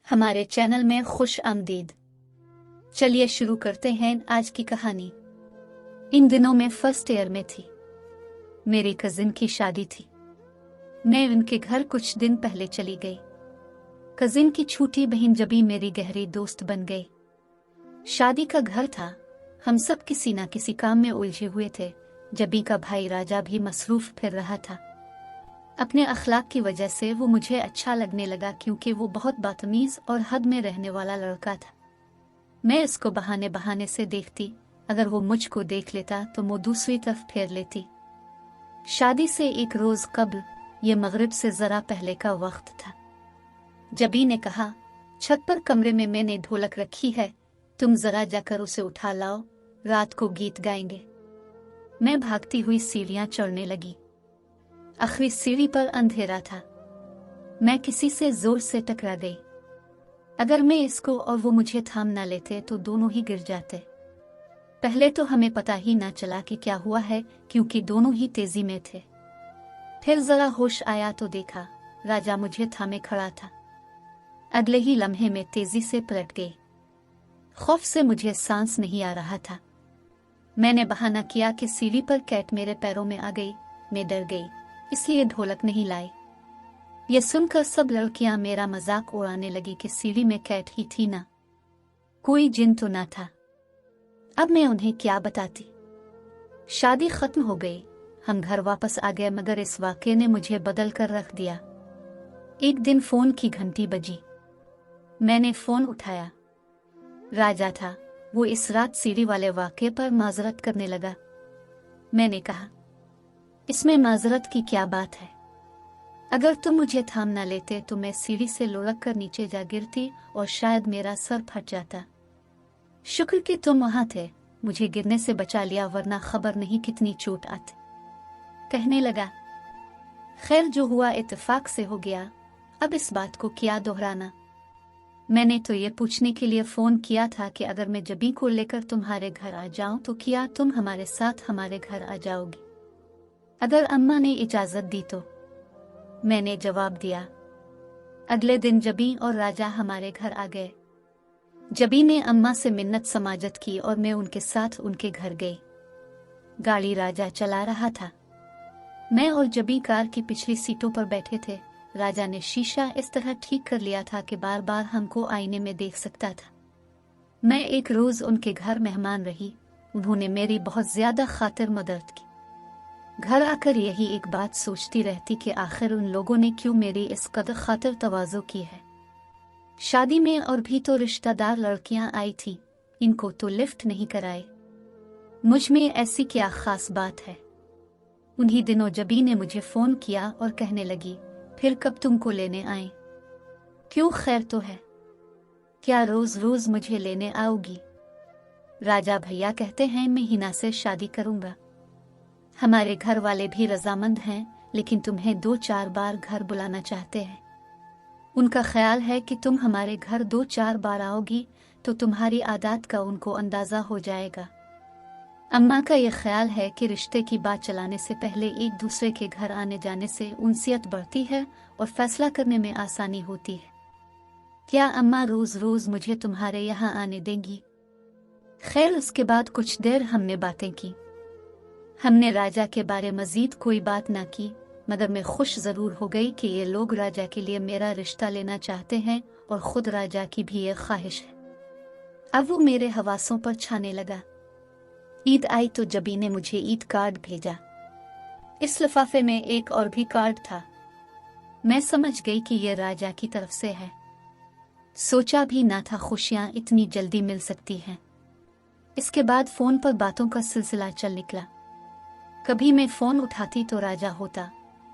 हमारे चैनल में खुश आमदीद। चलिए शुरू करते हैं आज की कहानी। इन दिनों मैं फर्स्ट ईयर में थी। मेरी कजिन की शादी थी। मैं उनके घर कुछ दिन पहले चली गई। कजिन की छोटी बहन जबी मेरी गहरी दोस्त बन गई। शादी का घर था। हम सब किसी ना किसी काम में उलझे हुए थे। जबी का भाई राजा भी मसरूफ फिर रहा था। अपने अखलाक की वजह से वो मुझे अच्छा लगने लगा, क्योंकि वो बहुत बदतमीज और हद में रहने वाला लड़का था। मैं इसको बहाने बहाने से देखती। अगर वो मुझको देख लेता तो वो दूसरी तरफ फेर लेती। शादी से एक रोज कबल, ये मगरिब से जरा पहले का वक्त था। जबी ने कहा, छत पर कमरे में मैंने ढोलक रखी है, तुम जरा जाकर उसे उठा लाओ, रात को गीत गाएंगे। मैं भागती हुई सीढ़ियां चढ़ने लगी। आखिरी सीढ़ी पर अंधेरा था। मैं किसी से जोर से टकरा गई। अगर मैं इसको और वो मुझे थाम ना लेते तो दोनों ही गिर जाते। पहले तो हमें पता ही ना चला कि क्या हुआ है, क्योंकि दोनों ही तेजी में थे। फिर जरा होश आया तो देखा राजा मुझे थामे खड़ा था। अगले ही लम्हे में तेजी से पलट गई। खौफ से मुझे सांस नहीं आ रहा था। मैंने बहाना किया कि सीढ़ी पर कैट मेरे पैरों में आ गई। मैं डर गई, इसलिए ढोलक नहीं लाई। यह सुनकर सब लड़कियां मेरा मजाक उड़ाने लगी कि सीढ़ी में कैट ही थी ना, कोई जिन तो ना था। अब मैं उन्हें क्या बताती। शादी खत्म हो गई। हम घर वापस आ गए, मगर इस वाक़े ने मुझे बदल कर रख दिया। एक दिन फोन की घंटी बजी। मैंने फोन उठाया। राजा था। वो इस रात सीढ़ी वाले वाक़े पर माजरत करने लगा। मैंने कहा, इसमें माजरत की क्या बात है? अगर तुम मुझे थाम ना लेते तो मैं सीढ़ी से लुढ़क कर नीचे जा गिरती और शायद मेरा सर फट जाता। शुक्र कि तुम वहां थे, मुझे गिरने से बचा लिया, वरना खबर नहीं कितनी चोट आती। कहने लगा, खैर जो हुआ इत्तेफाक से हो गया, अब इस बात को क्या दोहराना। मैंने तो ये पूछने के लिए फोन किया था कि अगर मैं जबी को लेकर तुम्हारे घर आ जाऊं तो क्या तुम हमारे साथ हमारे घर आ जाओगी, अगर अम्मा ने इजाजत दी तो। मैंने जवाब दिया। अगले दिन जबी और राजा हमारे घर आ गए। जबी ने अम्मा से मिन्नत समाजत की और मैं उनके साथ उनके घर गई। गाड़ी राजा चला रहा था। मैं और जबी कार की पिछली सीटों पर बैठे थे। राजा ने शीशा इस तरह ठीक कर लिया था कि बार बार हमको आईने में देख सकता था। मैं एक रोज उनके घर मेहमान रही। उन्होंने मेरी बहुत ज्यादा खातिर मदद की। घर आकर यही एक बात सोचती रहती कि आखिर उन लोगों ने क्यों मेरी इस कदर खातिर तवाज़ो की है। शादी में और भी तो रिश्तेदार लड़कियां आई थी, इनको तो लिफ्ट नहीं कराए। मुझ में ऐसी क्या खास बात है। उन्हीं दिनों जबी ने मुझे फोन किया और कहने लगी, फिर कब तुमको लेने आए? क्यों, खैर तो है? क्या रोज रोज मुझे लेने आओगी? राजा भैया कहते हैं मैं हिना से शादी करूंगा। हमारे घर वाले भी रजामंद हैं, लेकिन तुम्हें 2-4 बार घर बुलाना चाहते हैं। उनका ख्याल है कि तुम हमारे घर 2-4 बार आओगी तो तुम्हारी आदत का उनको अंदाजा हो जाएगा। अम्मा का यह ख्याल है कि रिश्ते की बात चलाने से पहले एक दूसरे के घर आने जाने से उनसियत बढ़ती है और फैसला करने में आसानी होती है। क्या अम्मा रोज रोज मुझे तुम्हारे यहाँ आने देंगी? खैर, उसके बाद कुछ देर हमने बातें की। हमने राजा के बारे मजीद कोई बात ना की, मगर मैं खुश जरूर हो गई कि ये लोग राजा के लिए मेरा रिश्ता लेना चाहते हैं और खुद राजा की भी ये ख्वाहिश है। अब वो मेरे हवासों पर छाने लगा। ईद आई तो जबी ने मुझे ईद कार्ड भेजा। इस लिफाफे में एक और भी कार्ड था। मैं समझ गई कि यह राजा की तरफ से है। सोचा भी ना था खुशियां इतनी जल्दी मिल सकती हैं। इसके बाद फोन पर बातों का सिलसिला चल निकला। कभी मैं फोन उठाती तो राजा होता,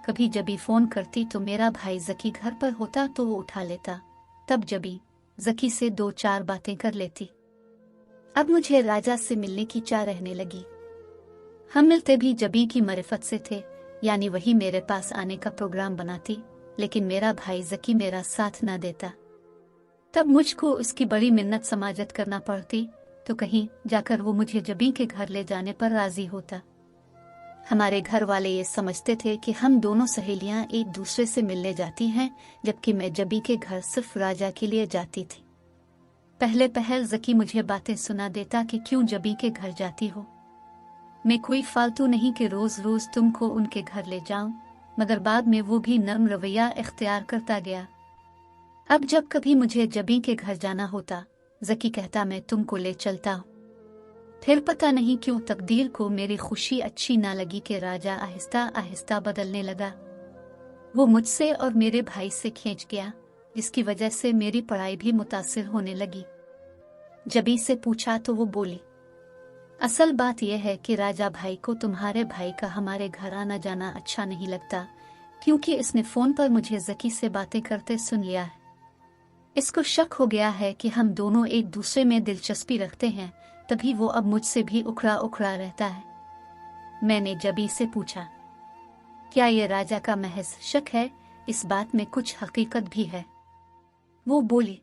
कभी जबी फोन करती तो मेरा भाई जकी घर पर होता तो वो उठा लेता। तब जबी जकी से 2-4 बातें कर लेती। अब मुझे राजा से मिलने की चाह रहने लगी। हम मिलते भी जबी की मरिफत से थे, यानी वही मेरे पास आने का प्रोग्राम बनाती, लेकिन मेरा भाई जकी मेरा साथ ना देता। तब मुझको उसकी बड़ी मिन्नत समाजत करना पड़ती, तो कहीं जाकर वो मुझे जबी के घर ले जाने पर राजी होता। हमारे घर वाले ये समझते थे कि हम दोनों सहेलियां एक दूसरे से मिलने जाती हैं, जबकि मैं जबी के घर सिर्फ राजा के लिए जाती थी। पहले पहल जकी मुझे बातें सुना देता कि क्यों जबी के घर जाती हो। मैं कोई फालतू नहीं कि रोज रोज तुमको उनके घर ले जाऊं, मगर बाद में वो भी नर्म रवैया इख्तियार करता गया। अब जब कभी मुझे जबी के घर जाना होता, जकी कहता मैं तुमको ले चलता हूं। फिर पता नहीं क्यों तकदीर को मेरी खुशी अच्छी ना लगी कि राजा आहिस्ता आहिस्ता बदलने लगा। वो मुझसे और मेरे भाई से खींच गया, जिसकी वजह से मेरी पढ़ाई भी मुतासिर होने लगी। जबी से पूछा तो वो बोली, असल बात यह है कि राजा भाई को तुम्हारे भाई का हमारे घर आना जाना अच्छा नहीं लगता, क्योंकि इसने फोन पर मुझे जकी से बातें करते सुन लिया है। इसको शक हो गया है कि हम दोनों एक दूसरे में दिलचस्पी रखते हैं, तभी वो अब मुझसे भी उखड़ा उखड़ा रहता है। मैंने जबी से पूछा, क्या ये राजा का महज शक है, इस बात में कुछ हकीकत भी है? वो बोली,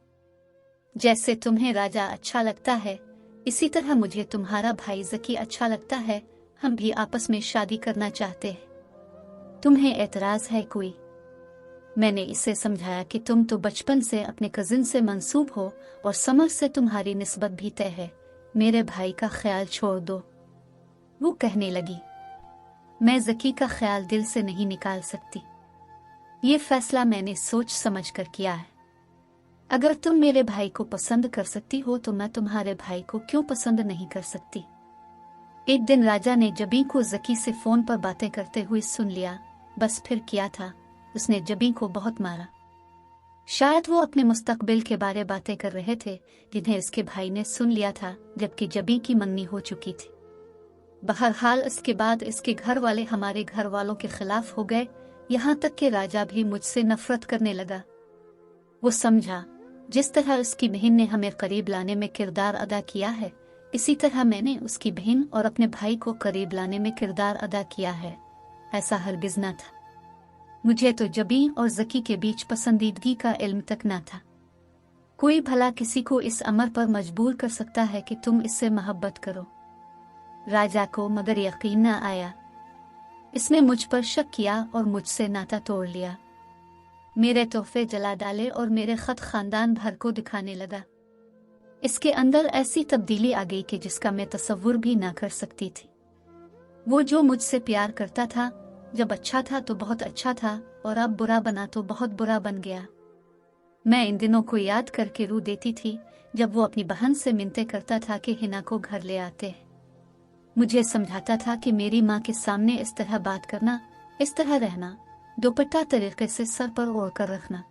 जैसे तुम्हें राजा अच्छा लगता है, इसी तरह मुझे तुम्हारा भाई जकी अच्छा लगता है। हम भी आपस में शादी करना चाहते हैं। तुम्हें एतराज है कोई? मैंने इसे समझाया कि तुम तो बचपन से अपने कजिन से मंसूब हो और समर से तुम्हारी निस्बत भी तय है। मेरे भाई का ख्याल छोड़ दो। वो कहने लगी, मैं जकी का ख्याल दिल से नहीं निकाल सकती। ये फैसला मैंने सोच समझ कर किया है। अगर तुम मेरे भाई को पसंद कर सकती हो तो मैं तुम्हारे भाई को क्यों पसंद नहीं कर सकती? एक दिन राजा ने जबी को जकी से फोन पर बातें करते हुए सुन लिया। बस फिर किया था, उसने जबी को बहुत मारा। शायद वो अपने मुस्तकबिल के बारे बातें कर रहे थे, जिन्हें इसके भाई ने सुन लिया था, जबकि जबी की मंगनी हो चुकी थी। बहरहाल इसके बाद इसके घर वाले हमारे घर वालों के खिलाफ हो गए, यहाँ तक कि राजा भी मुझसे नफरत करने लगा। वो समझा, जिस तरह उसकी बहन ने हमें करीब लाने में किरदार अदा किया है, इसी तरह मैंने उसकी बहन और अपने भाई को करीब लाने में किरदार अदा किया है। ऐसा हरगिज न था। मुझे तो जबी और जकी के बीच पसंदीदगी का इल्म तक न था। कोई भला किसी को इस अमर पर मजबूर कर सकता है कि तुम इससे मोहब्बत करो? राजा को मगर यकीन न आया। इसने मुझ पर शक किया और मुझसे नाता तोड़ लिया। मेरे तोहफे जला डाले और मेरे खत खानदान भर को दिखाने लगा। इसके अंदर ऐसी तब्दीली आ गई कि जिसका मैं तसव्वुर भी ना कर सकती थी। वो जो मुझसे प्यार करता था, जब अच्छा था तो बहुत अच्छा था, और अब बुरा बना तो बहुत बुरा बन गया। मैं इन दिनों को याद करके रू देती थी, जब वो अपनी बहन से मिन्नतें करता था कि हिना को घर ले आते। मुझे समझाता था कि मेरी माँ के सामने इस तरह बात करना, इस तरह रहना, दुपट्टा तरीके से सर पर ओढ़ कर रखना।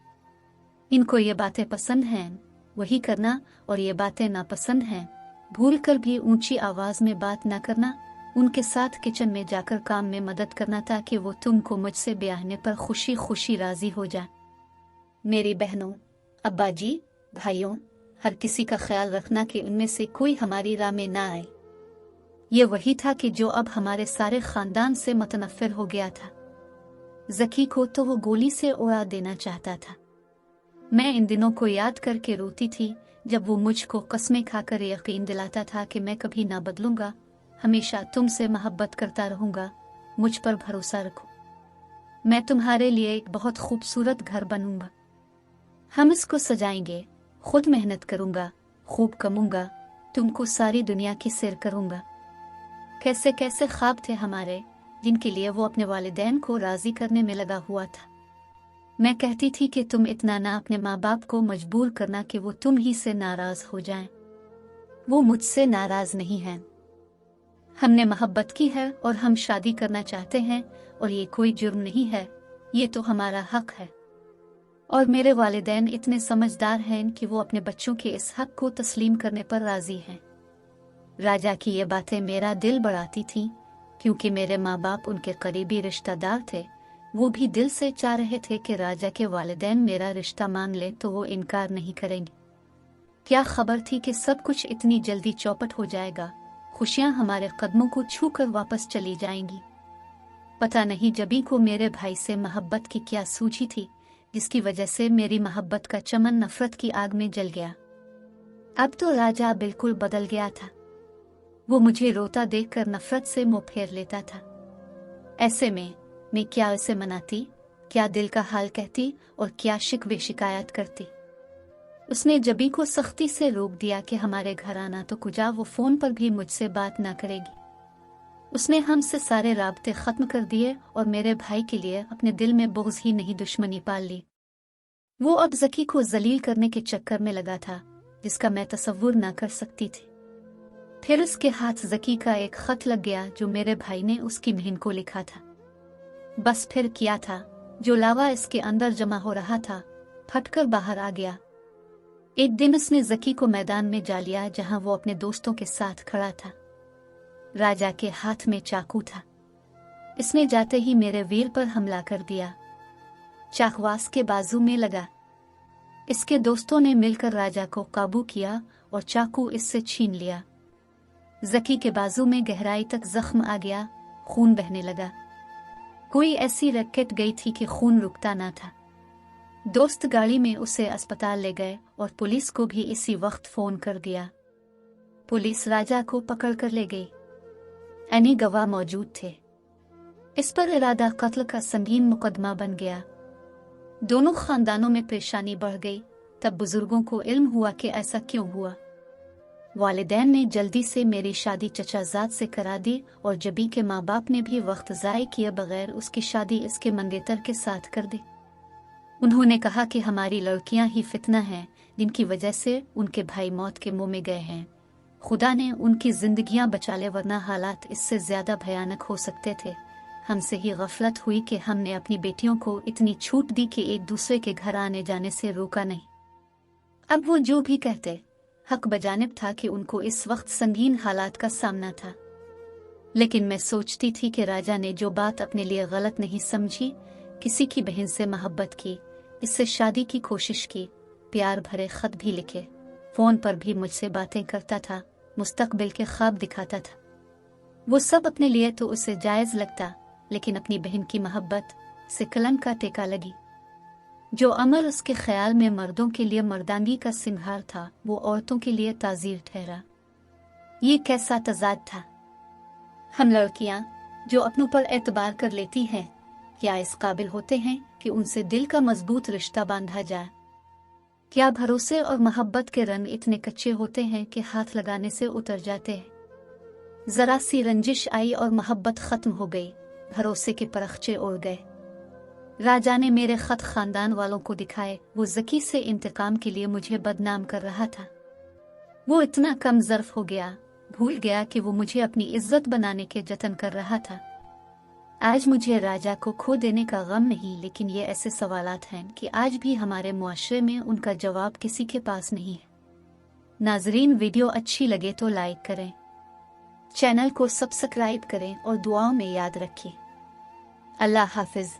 इनको ये बातें पसंद हैं, वही करना, और ये बातें नापसंद हैं, भूल कर भी ऊंची आवाज में बात ना करना। उनके साथ किचन में जाकर काम में मदद करना, ताकि वो तुमको मुझसे ब्याहने पर खुशी खुशी राजी हो जाए। मेरी बहनों, अब्बाजी, भाइयों, हर किसी का ख्याल रखना कि उनमें से कोई हमारी राह में ना आए। ये वही था कि जो अब हमारे सारे खानदान से मुतनफ्फिर हो गया था। जकी को तो वो गोली से उड़ा देना चाहता था। मैं इन दिनों को याद करके रोती थी, जब वो मुझको कस्में खाकर यकीन दिलाता था कि मैं कभी ना बदलूंगा, हमेशा तुमसे मोहब्बत करता रहूंगा, मुझ पर भरोसा रखो। मैं तुम्हारे लिए एक बहुत खूबसूरत घर बनूंगा। हम इसको सजाएंगे, खुद मेहनत करूंगा, खूब कमाऊंगा, तुमको सारी दुनिया की सैर करूंगा। कैसे कैसे ख्वाब थे हमारे, जिनके लिए वो अपने वालिदैन को राजी करने में लगा हुआ था। मैं कहती थी कि तुम इतना ना अपने माँ बाप को मजबूर करना कि वो तुम ही से नाराज हो जाएं। वो मुझसे नाराज नहीं हैं। हमने मोहब्बत की है और हम शादी करना चाहते हैं, और ये कोई जुर्म नहीं है, ये तो हमारा हक है। और मेरे वालिदैन इतने समझदार हैं कि वो अपने बच्चों के इस हक को तस्लीम करने पर राजी हैं। राजा की ये बातें मेरा दिल बढ़ाती थीं, क्योंकि मेरे माँ बाप उनके करीबी रिश्तेदार थे। वो भी दिल से चाह रहे थे कि राजा के वालिदैन मेरा रिश्ता मान ले तो वो इनकार नहीं करेंगे। क्या खबर थी कि सब कुछ इतनी जल्दी चौपट हो जाएगा, खुशियां हमारे कदमों को छू कर वापस चली जाएंगी। पता नहीं जबी को मेरे भाई से मोहब्बत की क्या सूझी थी, जिसकी वजह से मेरी मोहब्बत का चमन नफरत की आग में जल गया। अब तो राजा बिल्कुल बदल गया था। वो मुझे रोता देखकर नफरत से मुंह फेर लेता था। ऐसे में मैं क्या उसे मनाती, क्या दिल का हाल कहती और क्या शिकवे शिकायत करती। उसने जबी को सख्ती से रोक दिया कि हमारे घर आना तो कुजा, वो फोन पर भी मुझसे बात ना करेगी। उसने हमसे सारे राब्ते खत्म कर दिए और मेरे भाई के लिए अपने दिल में बुग़्ज़ ही नहीं दुश्मनी पाल ली। वो अब ज़की को जलील करने के चक्कर में लगा था जिसका मैं तसव्वुर ना कर सकती थी। फिर उसके हाथ ज़की का एक खत लग गया जो मेरे भाई ने उसकी बहन को लिखा था। बस फिर किया था, जो लावा इसके अंदर जमा हो रहा था फटकर बाहर आ गया। एक दिन उसने ज़की को मैदान में जा लिया जहां वो अपने दोस्तों के साथ खड़ा था। राजा के हाथ में चाकू था। इसने जाते ही मेरे वीर पर हमला कर दिया। चाकवास के बाजू में लगा। इसके दोस्तों ने मिलकर राजा को काबू किया और चाकू इससे छीन लिया। ज़की के बाजू में गहराई तक जख्म आ गया, खून बहने लगा। कोई ऐसी रैकेट गई थी कि खून रुकता ना था। दोस्त गाड़ी में उसे अस्पताल ले गए और पुलिस को भी इसी वक्त फोन कर दिया। पुलिस राजा को पकड़ कर ले गई। अन्य गवाह मौजूद थे। इस पर इरादा कत्ल का संगीन मुकदमा बन गया। दोनों खानदानों में परेशानी बढ़ गई। तब बुजुर्गों को इल्म हुआ कि ऐसा क्यों हुआ। वालिदैन ने जल्दी से मेरी शादी चचाजाद से करा दी और जबी के माँ बाप ने भी वक्त ज़ाय किए बगैर उसकी शादी इसके मंगेतर के साथ कर दी। उन्होंने कहा कि हमारी लड़कियां ही फितना हैं जिनकी वजह से उनके भाई मौत के मुंह में गए हैं। खुदा ने उनकी जिंदगियां बचा ले, वरना हालात इससे ज्यादा भयानक हो सकते थे। हमसे ही गफलत हुई कि हमने अपनी बेटियों को इतनी छूट दी कि एक दूसरे के घर आने जाने से रोका नहीं। अब वो जो भी कहते, हक बजानिब था कि उनको इस वक्त संगीन हालात का सामना था। लेकिन मैं सोचती थी कि राजा ने जो बात अपने लिए गलत नहीं समझी, किसी की बहन से मोहब्बत की, इससे शादी की कोशिश की, प्यार भरे खत भी लिखे, फोन पर भी मुझसे बातें करता था, मुस्तकबिल के ख्वाब दिखाता था। वो सब अपने लिए तो उसे जायज लगता, लेकिन अपनी बहन की मोहब्बत से कलंक का टेका लगी। जो अमर उसके ख्याल में मर्दों के लिए मर्दांगी का सिंगार था, वो औरतों के लिए ताजीर ठहरा। ये कैसा तजाद था। हम लड़कियां जो अपनों पर एतबार कर लेती हैं, क्या इस काबिल होते हैं कि उनसे दिल का मजबूत रिश्ता बांधा जाए? क्या भरोसे और मोहब्बत के रंग इतने कच्चे होते हैं कि हाथ लगाने से उतर जाते हैं? जरा सी रंजिश आई और मोहब्बत खत्म हो गई, भरोसे के परखचे उड़ गए। राजा ने मेरे खत खानदान वालों को दिखाए। वो ज़की से इंतकाम के लिए मुझे बदनाम कर रहा था। वो इतना कम ज़र्फ हो गया, भूल गया कि वो मुझे अपनी इज्जत बनाने के जतन कर रहा था। आज मुझे राजा को खो देने का गम नहीं, लेकिन ये ऐसे सवालात हैं कि आज भी हमारे मुआशरे में उनका जवाब किसी के पास नहीं है। नाजरीन, वीडियो अच्छी लगे तो लाइक करें, चैनल को सब्सक्राइब करें और दुआओं में याद रखें। अल्लाह हाफिज।